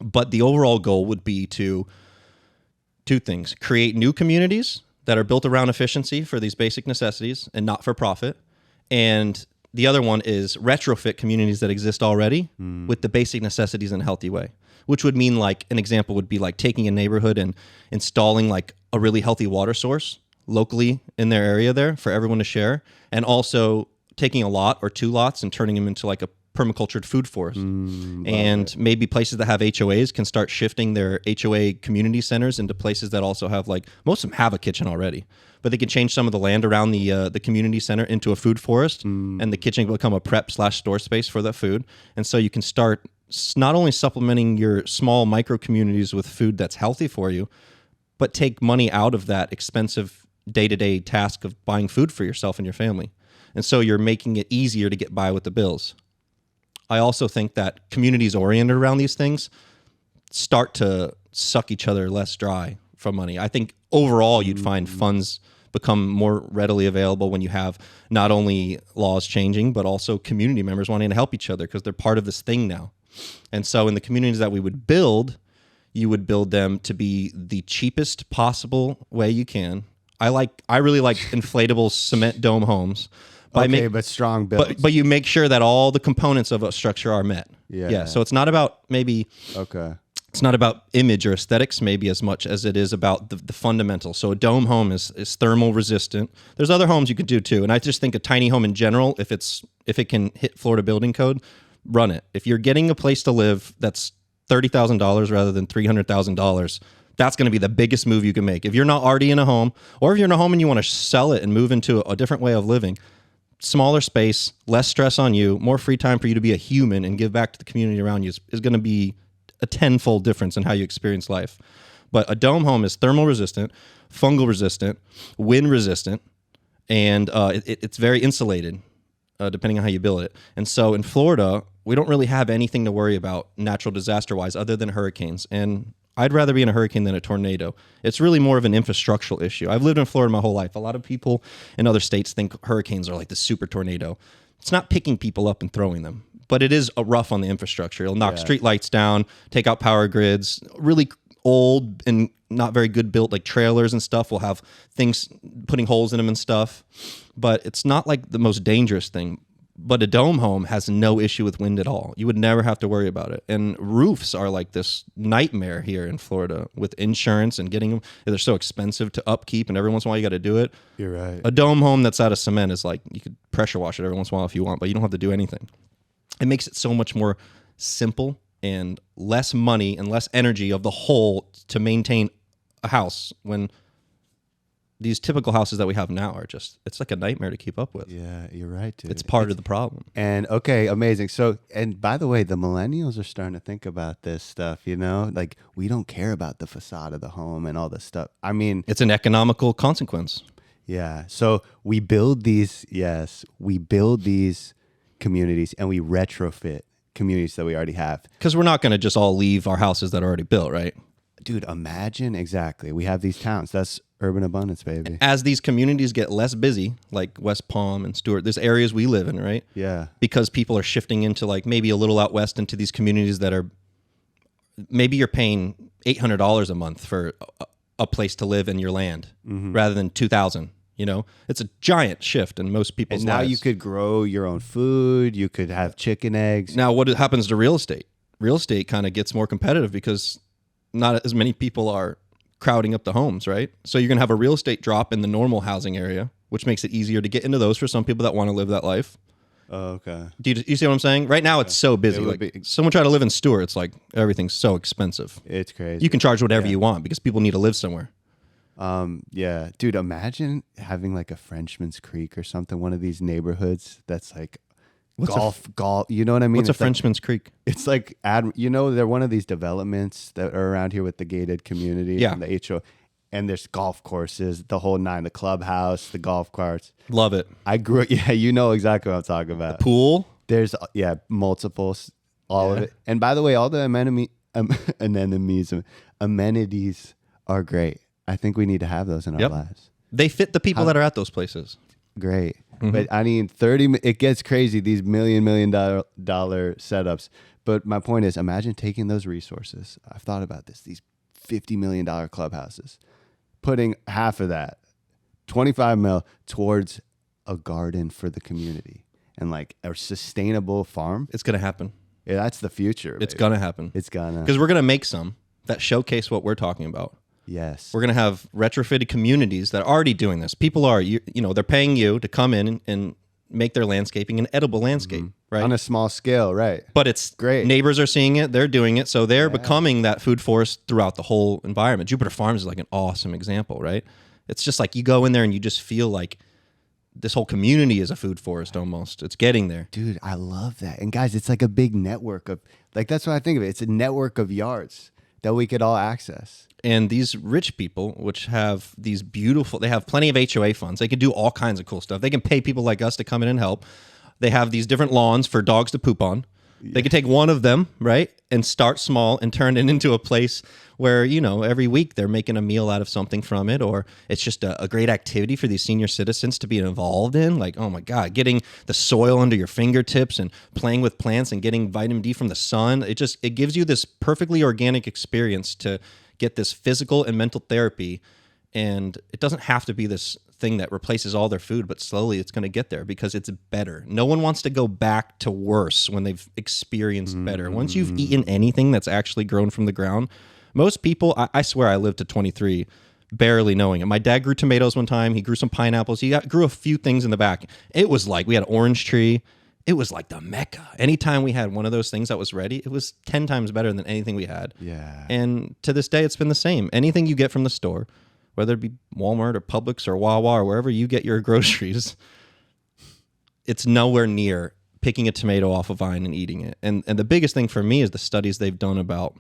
But the overall goal would be to two things: create new communities that are built around efficiency for these basic necessities and not for profit. And the other one is retrofit communities that exist already with the basic necessities in a healthy way, which would mean, like, an example would be like taking a neighborhood and installing like a really healthy water source locally in their area there for everyone to share, and also taking a lot or two lots and turning them into like a permacultured food forest. And maybe places that have HOAs can start shifting their HOA community centers into places that also have, like, most of them have a kitchen already, but they can change some of the land around the community center into a food forest, and the kitchen can become a prep/store space for that food. And so you can start not only supplementing your small micro communities with food that's healthy for you, but take money out of that expensive day-to-day task of buying food for yourself and your family. And so you're making it easier to get by with the bills. I also think that communities oriented around these things start to suck each other less dry for money. I think overall you'd find funds become more readily available when you have not only laws changing, but also community members wanting to help each other because they're part of this thing now. And so in the communities that we would build, you would build them to be the cheapest possible way you can. I really like inflatable cement dome homes. But strong builds. But you make sure that all the components of a structure are met. Yeah. So it's not about it's not about image or aesthetics maybe as much as it is about the fundamentals. So a dome home is thermal resistant. There's other homes you could do too. And I just think a tiny home in general, if it can hit Florida building code, run it. If you're getting a place to live that's $30,000 rather than $300,000, that's going to be the biggest move you can make. If you're not already in a home, or if you're in a home and you want to sell it and move into a different way of living, smaller space, less stress on you, more free time for you to be a human and give back to the community around you is going to be a tenfold difference in how you experience life. But a dome home is thermal resistant, fungal resistant, wind resistant, and it's very insulated, depending on how you build it. And so in Florida, we don't really have anything to worry about natural disaster-wise other than hurricanes. And I'd rather be in a hurricane than a tornado. It's really more of an infrastructural issue. I've lived in Florida my whole life. A lot of people in other states think hurricanes are like the super tornado. It's not picking people up and throwing them, but it is rough on the infrastructure. It'll knock street lights down, take out power grids. Really old and not very good built, like trailers and stuff, will have things putting holes in them and stuff. But it's not like the most dangerous thing. But a dome home has no issue with wind at all. You would never have to worry about it. And roofs are like this nightmare here in Florida with insurance and getting them. They're so expensive to upkeep, and every once in a while you got to do it. You're right. A dome home that's out of cement is like, you could pressure wash it every once in a while if you want, but you don't have to do anything. It makes it so much more simple and less money and less energy of the whole to maintain a house, when these typical houses that we have now are just, it's like a nightmare to keep up with. Yeah, you're right, dude. It's part of the problem. And okay, amazing. So, and by the way, the millennials are starting to think about this stuff, you know? Like, we don't care about the facade of the home and all this stuff. I mean, it's an economical consequence. Yeah. So we build these communities and we retrofit communities that we already have. Because we're not going to just all leave our houses that are already built, right? Dude, imagine, exactly. We have these towns. That's urban abundance, baby. As these communities get less busy, like West Palm and Stewart, there's areas we live in, right? Yeah. Because people are shifting into, like, maybe a little out west into these communities that are, maybe you're paying $800 a month for a place to live in your land rather than $2,000. You know, it's a giant shift in most people's lives. And now you could grow your own food. You could have chicken eggs. Now, what happens to real estate? Real estate kind of gets more competitive because not as many people are crowding up the homes, right? So you're going to have a real estate drop in the normal housing area, which makes it easier to get into those for some people that want to live that life. Oh, okay. Do you see what I'm saying? Right now, it's so busy. Like, someone try to live in Stewart, it's like everything's so expensive. It's crazy. You can charge whatever you want because people need to live somewhere. Yeah, dude, imagine having like a Frenchman's Creek or something, one of these neighborhoods that's like golf, you know what I mean? What's a Frenchman's Creek? It's like, they're one of these developments that are around here with the gated community and the HO, and there's golf courses, the whole nine, the clubhouse, the golf carts. Love it. I grew up, you know exactly what I'm talking about. The pool? There's, multiples, all of it. And by the way, all the amenities are great. I think we need to have those in our lives. They fit the people that are at those places. Great. But I mean, it gets crazy, these million dollar setups. But my point is, imagine taking those resources. I've thought about this. These $50 million clubhouses, putting half of that, 25 mil, towards a garden for the community and like a sustainable farm. It's going to happen. Yeah, that's the future. It's going to happen. It's going to. Because we're going to make some that showcase what we're talking about. Yes. We're going to have retrofitted communities that are already doing this. People are, they're paying you to come in and make their landscaping an edible landscape, right? On a small scale, right. But it's great. Neighbors are seeing it. They're doing it. So they're becoming that food forest throughout the whole environment. Jupiter Farms is like an awesome example, right? It's just like you go in there and you just feel like this whole community is a food forest almost. It's getting there. Dude, I love that. And guys, it's like a big network of, like, that's what I think of it. It's a network of yards that we could all access. And these rich people, which have these beautiful, they have plenty of HOA funds. They can do all kinds of cool stuff. They can pay people like us to come in and help. They have these different lawns for dogs to poop on. Yeah. They could take one of them, right, and start small and turn it into a place where, every week they're making a meal out of something from it, or it's just a great activity for these senior citizens to be involved in. Like, oh my God, getting the soil under your fingertips and playing with plants and getting vitamin D from the sun. It gives you this perfectly organic experience to get this physical and mental therapy. And it doesn't have to be this thing that replaces all their food, but slowly it's going to get there because it's better. No one wants to go back to worse when they've experienced better. Once you've eaten anything that's actually grown from the ground, most people, I swear I lived to 23 barely knowing it. My dad grew tomatoes one time. He grew some pineapples. He grew a few things in the back. It was like we had an orange tree. It was like the Mecca. Anytime we had one of those things that was ready, it was 10 times better than anything we had. Yeah. And to this day, it's been the same. Anything you get from the store, whether it be Walmart or Publix or Wawa or wherever you get your groceries, it's nowhere near picking a tomato off a vine and eating it. And the biggest thing for me is the studies they've done about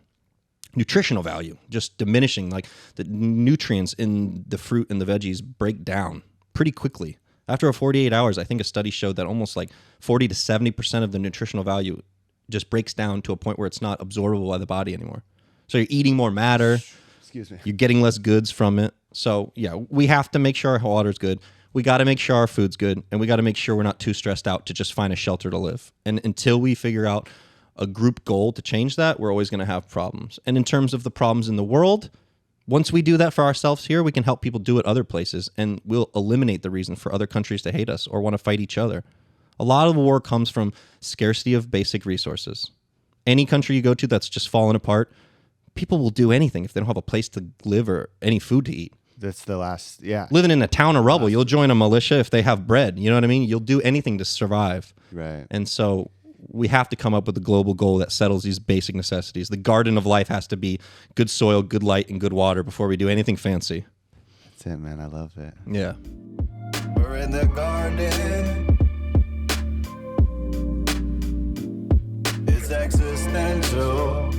nutritional value, just diminishing, like the nutrients in the fruit and the veggies break down pretty quickly. After 48 hours, I think a study showed that almost like 40 to 70% of the nutritional value just breaks down to a point where it's not absorbable by the body anymore. So you're eating more matter. Excuse me. You're getting less goods from it. So yeah, we have to make sure our water's good. We got to make sure our food's good. And we got to make sure we're not too stressed out to just find a shelter to live. And until we figure out a group goal to change that, we're always going to have problems. And in terms of the problems in the world, once we do that for ourselves here, we can help people do it other places, and we'll eliminate the reason for other countries to hate us or want to fight each other. A lot of war comes from scarcity of basic resources. Any country you go to that's just fallen apart, people will do anything if they don't have a place to live or any food to eat. That's the last, yeah. Living in a town of rubble, you'll join a militia if they have bread. You know what I mean? You'll do anything to survive. Right. And so we have to come up with a global goal that settles these basic necessities. The garden of life has to be good soil, good light, and good water before we do anything fancy. That's it, man. I love it. Yeah. We're in the garden. It's existential.